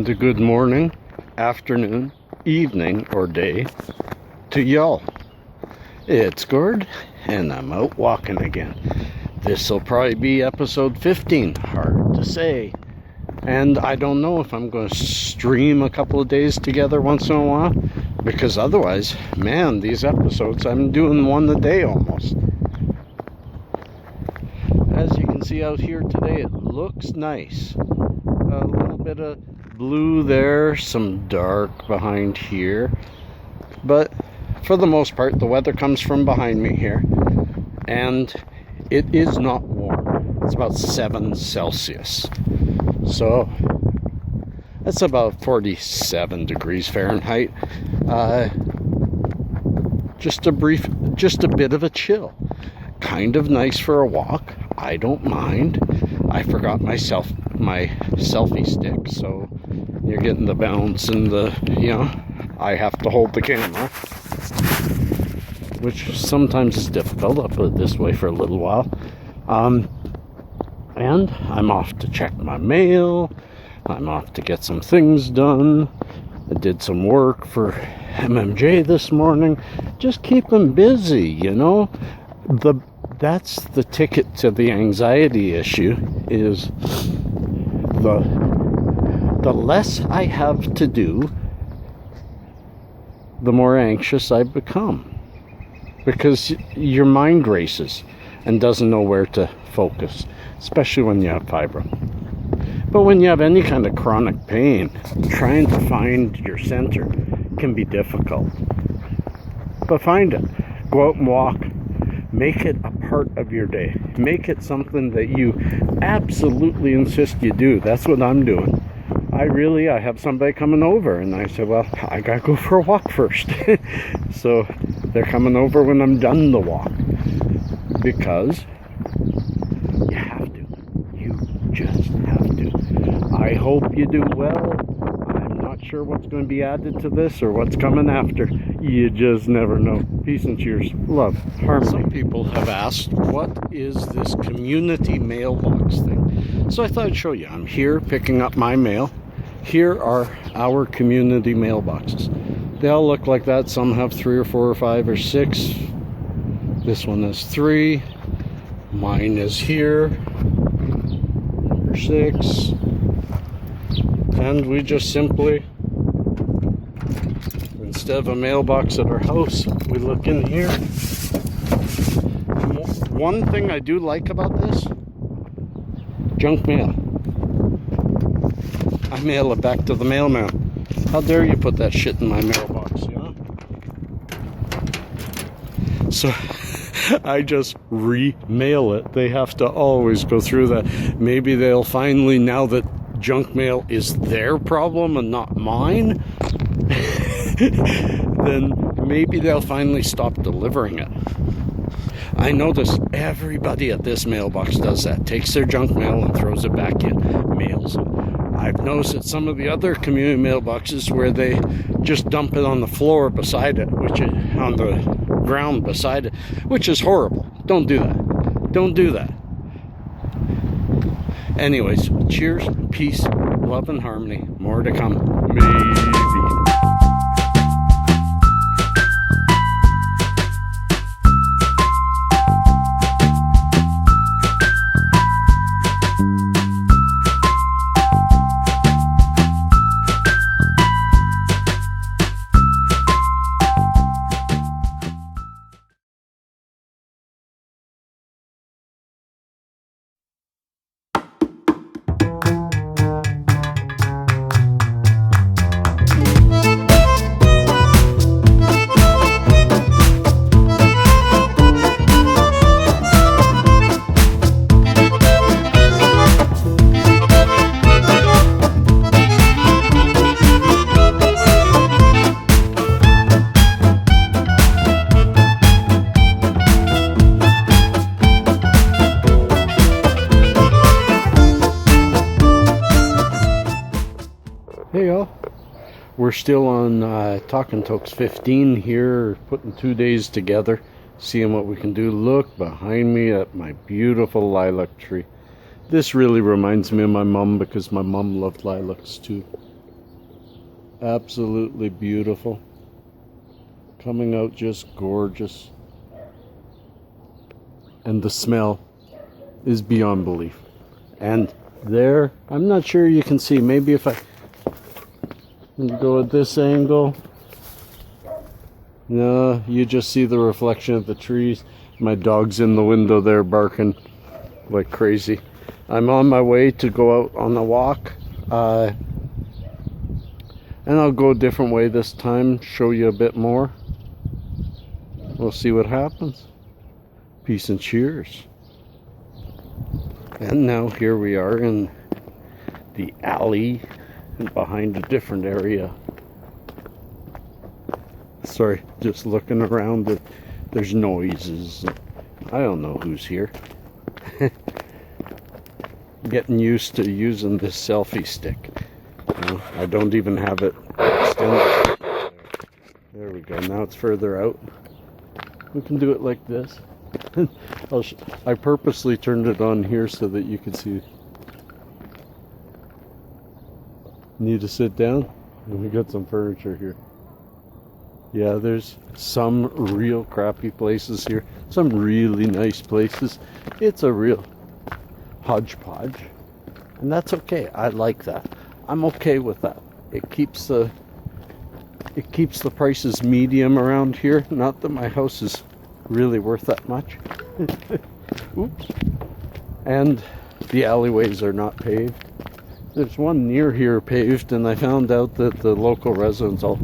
And a good morning, afternoon, evening, or day to y'all. It's Gord, and I'm out walking again. This'll probably be episode 15, hard to say. And I don't know if I'm going to stream a couple of days together once in a while, because otherwise, man, these episodes, I'm doing one a day almost. As you can see out here today, it looks nice. A little bit of blue there, some dark behind here, but for the most part the weather comes from behind me here, and it is not warm. It's about 7 Celsius, so that's about 47 degrees Fahrenheit. Just a bit of a chill, kind of nice for a walk. I don't mind. I forgot my selfie stick, so you're getting the bounce and I have to hold the camera, which sometimes is difficult. I'll put it this way for a little while. And I'm off to check my mail. I'm off to get some things done. I did some work for MMJ this morning. Just keep them busy, That's the ticket to the anxiety issue, is the less I have to do, the more anxious I become, because your mind races and doesn't know where to focus, especially when you have fibro. But when you have any kind of chronic pain, trying to find your center can be difficult. But find it. Go out and walk. Make it a part of your day. Make it something that you absolutely insist you do. That's what I'm doing. I have somebody coming over, and I said, well, I gotta go for a walk first. So they're coming over when I'm done the walk, because you have to. You just have to. I hope you do well. I'm not sure what's going to be added to this or what's coming after. You just never know. Peace and cheers. Love. Harmony. Some people have asked, what is this community mailbox thing? So I thought I'd show you. I'm here picking up my mail. Here are our community mailboxes. They all look like that. Some have 3 or 4 or 5 or 6. This one has 3. Mine is here. Number 6. And we just simply, instead of a mailbox at our house, we look in here. One thing I do like about this, junk mail. I mail it back to the mailman. How dare you put that shit in my mailbox, So I just re-mail it. They have to always go through that. Maybe they'll finally, now that junk mail is their problem and not mine, then maybe they'll finally stop delivering it. I notice everybody at this mailbox does that. Takes their junk mail and throws it back in, mails it. I've noticed at some of the other community mailboxes where they just dump it on the floor beside it, which is on the ground beside it, which is horrible. Don't do that. Don't do that. Anyways, cheers, peace, love, and harmony. More to come. Maybe. Hey y'all, we're still on Tokes 15 here, putting 2 days together, seeing what we can do. Look behind me at my beautiful lilac tree. This really reminds me of my mom, because my mom loved lilacs too. Absolutely beautiful. Coming out just gorgeous. And the smell is beyond belief. And there, I'm not sure you can see, maybe if I go at this angle, no, you just see the reflection of the trees. My dog's in the window there barking like crazy. I'm on my way to go out on a walk, and I'll go a different way this time, show you a bit more. We'll see what happens. Peace and cheers. And now here we are in the alley behind a different area. Sorry, just looking around. There's noises. I don't know who's here. Getting used to using this selfie stick. I don't even have it extended. There we go. Now it's further out. We can do it like this. I purposely turned it on here so that you can see. Need to sit down? We got some furniture here. Yeah, there's some real crappy places here. Some really nice places. It's a real hodgepodge. And that's okay. I like that. I'm okay with that. It keeps the prices medium around here. Not that my house is really worth that much. Oops. And the alleyways are not paved. There's one near here paved, and I found out that the local residents all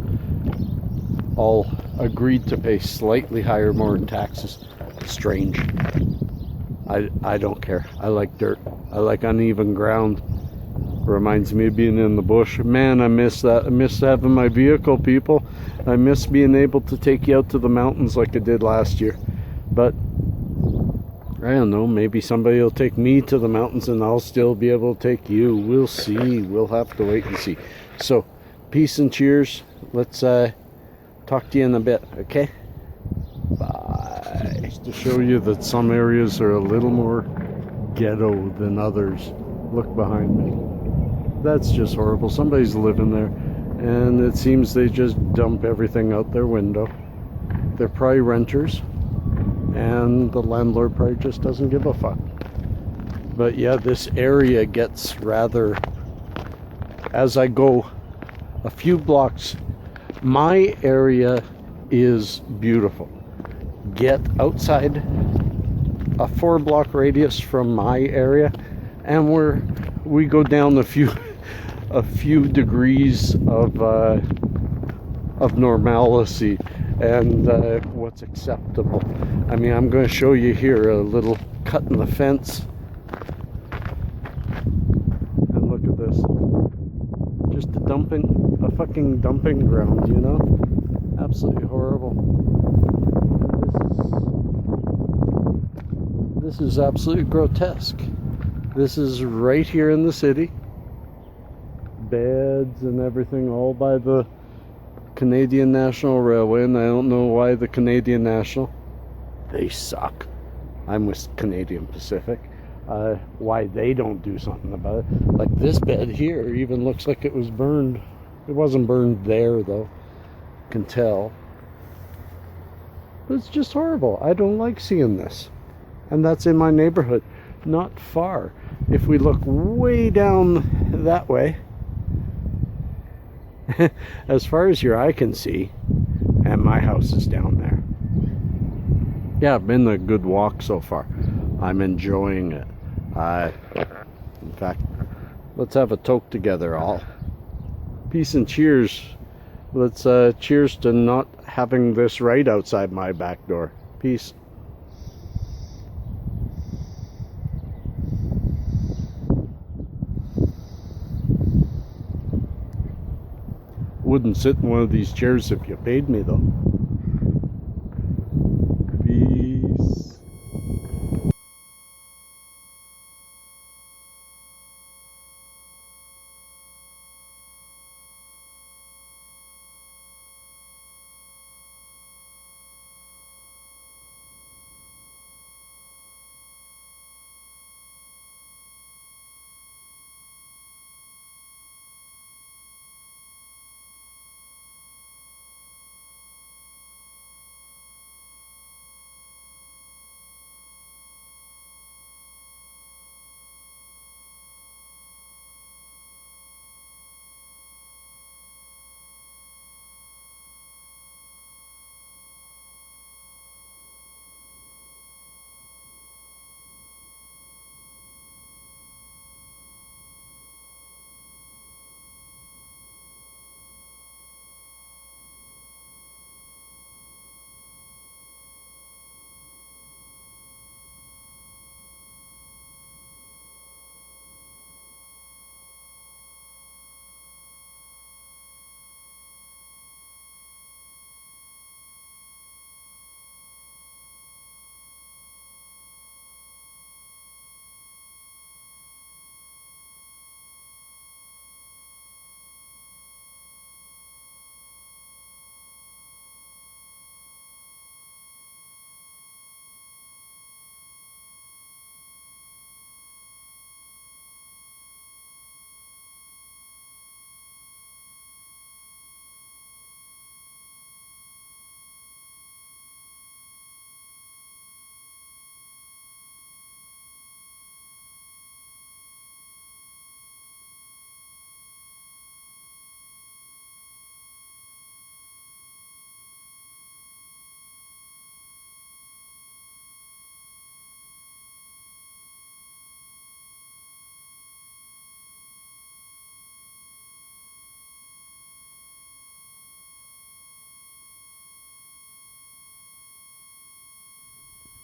agreed to pay slightly higher more in taxes. Strange. I don't care. I like dirt. I like uneven ground. Reminds me of being in the bush. Man, I miss that. I miss having my vehicle, people. I miss being able to take you out to the mountains like I did last year. But I don't know, maybe somebody will take me to the mountains and I'll still be able to take you. We'll see. We'll have to wait and see. So, peace and cheers. Let's talk to you in a bit, okay? Bye. Just to show you that some areas are a little more ghetto than others. Look behind me. That's just horrible. Somebody's living there, and it seems they just dump everything out their window. They're probably renters, and the landlord probably just doesn't give a fuck. But yeah, this area gets rather, as I go a few blocks, my area is beautiful. Get outside a 4-block radius from my area, and we go down a few degrees of normalcy and what's acceptable. I mean, I'm going to show you here a little cut in the fence, and look at this. Just a fucking dumping ground, you know? Absolutely horrible. This is absolutely grotesque. This is right here in the city. Beds and everything, all by the Canadian National Railway, and I don't know why the Canadian National, they suck. I'm with Canadian Pacific. Why they don't do something about it. Like this bed here even looks like it was burned. It wasn't burned there though. Can tell. But it's just horrible. I don't like seeing this. And that's in my neighborhood. Not far. If we look way down that way, as far as your eye can see, and my house is down there. Yeah, I've been a good walk so far. I'm enjoying it. In fact, let's have a toke together all. Peace and cheers. Let's cheers to not having this right outside my back door. Peace. Wouldn't sit in one of these chairs if you paid me though. Peace.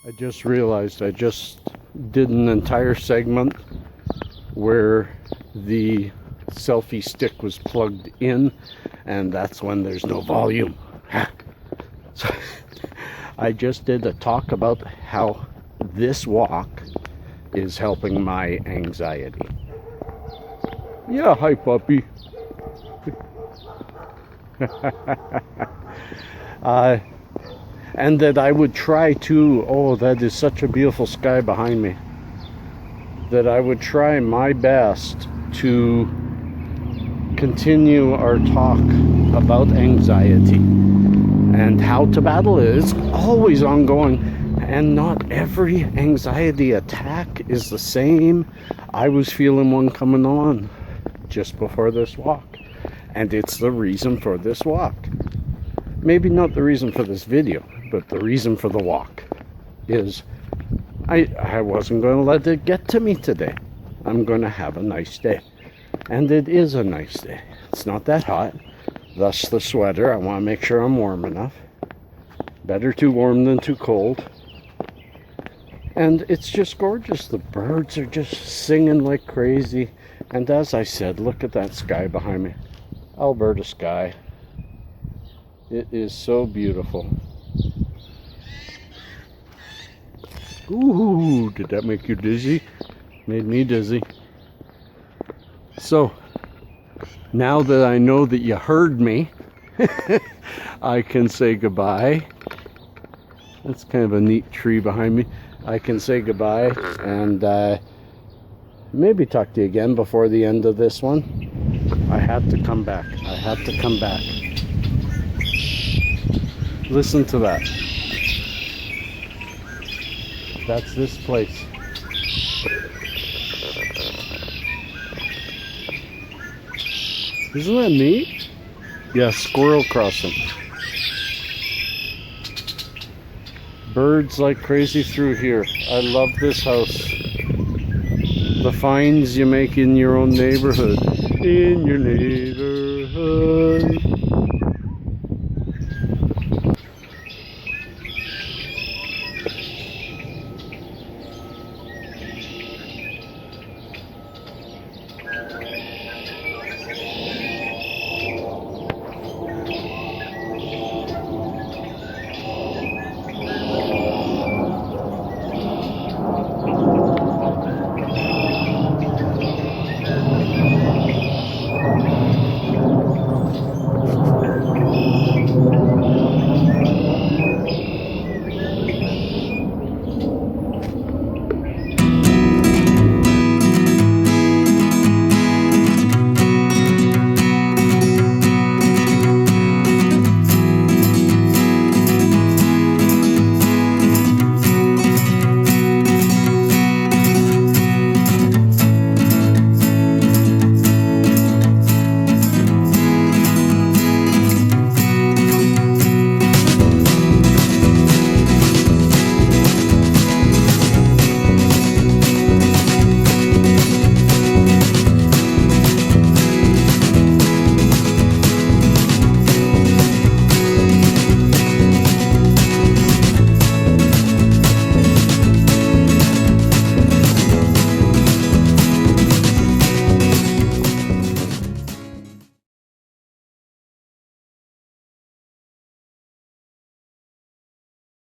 I just realized I just did an entire segment where the selfie stick was plugged in, and that's when there's no volume. So I just did a talk about how this walk is helping my anxiety. Yeah, hi puppy. And that I would try to, oh, that is such a beautiful sky behind me, that I would try my best to continue our talk about anxiety and how to battle it. It's always ongoing, and not every anxiety attack is the same. I was feeling one coming on just before this walk, and it's the reason for this walk. Maybe not the reason for this video, but the reason for the walk is I wasn't going to let it get to me today. I'm going to have a nice day. And it is a nice day. It's not that hot. Thus the sweater. I want to make sure I'm warm enough. Better too warm than too cold. And it's just gorgeous. The birds are just singing like crazy. And as I said, look at that sky behind me. Alberta sky. It is so beautiful. Ooh, did that make you dizzy? Made me dizzy. So, now that I know that you heard me, I can say goodbye. That's kind of a neat tree behind me. I can say goodbye and maybe talk to you again before the end of this one. I had to come back. I had to come back. Listen to that. That's this place. Isn't that neat? Yeah, squirrel crossing. Birds like crazy through here. I love this house. The finds you make in your own neighborhood. In your neighborhood.